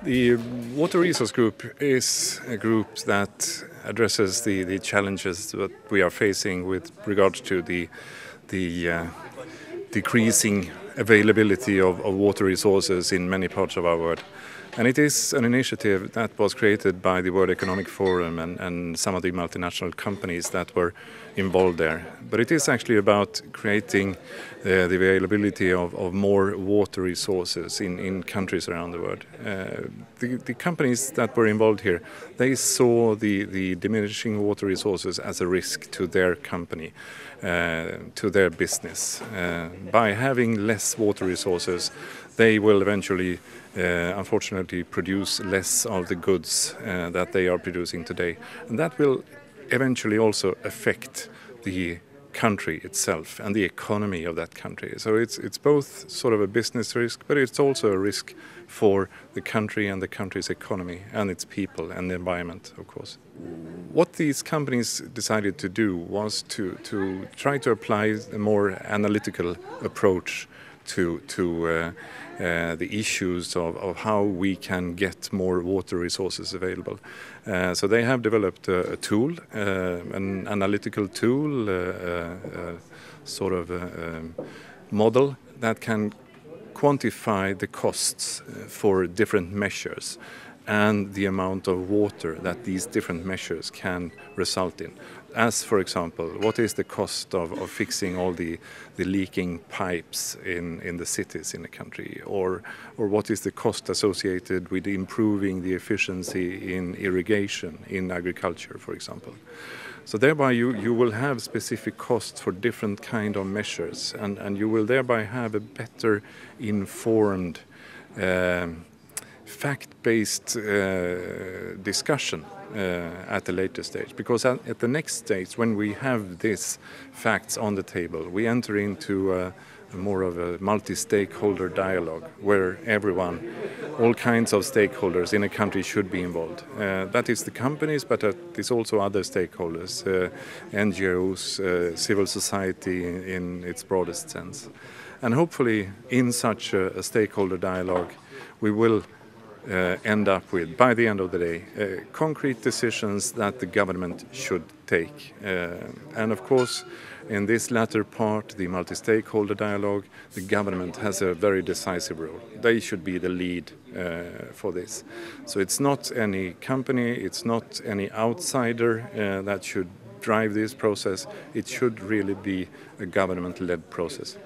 The Water Resource Group is a group that addresses the challenges that we are facing with regards to the decreasing availability of water resources in many parts of our world. And it is an initiative that was created by the World Economic Forum and some of the multinational companies that were involved there. But it is actually about creating the availability of more water resources in countries around the world. The companies that were involved here, they saw the diminishing water resources as a risk to their company, to their business. By having less water resources, they will eventually, unfortunately, produce less of the goods that they are producing today. And that will eventually also affect the country itself and the economy of that country. So it's both sort of a business risk, but it's also a risk for the country and the country's economy and its people and the environment, of course. What these companies decided to do was to try to apply a more analytical approach to the issues of how we can get more water resources available. So they have developed a tool, an analytical tool, sort of a model that can quantify the costs for different measures and the amount of water that these different measures can result in. As, for example, what is the cost of fixing all the leaking pipes in the cities in the country? Or what is the cost associated with improving the efficiency in irrigation in agriculture, for example? So thereby you will have specific costs for different kind of measures, and you will thereby have a better informed fact-based discussion at a later stage. Because at the next stage, when we have these facts on the table, we enter into more of a multi-stakeholder dialogue where everyone, all kinds of stakeholders in a country should be involved. That is the companies, but that is also other stakeholders, NGOs, civil society in its broadest sense. And hopefully in such a stakeholder dialogue, we will end up with, by the end of the day, concrete decisions that the government should take. And of course, in this latter part, the multi-stakeholder dialogue, the government has a very decisive role. They should be the lead for this. So it's not any company, it's not any outsider that should drive this process. It should really be a government-led process.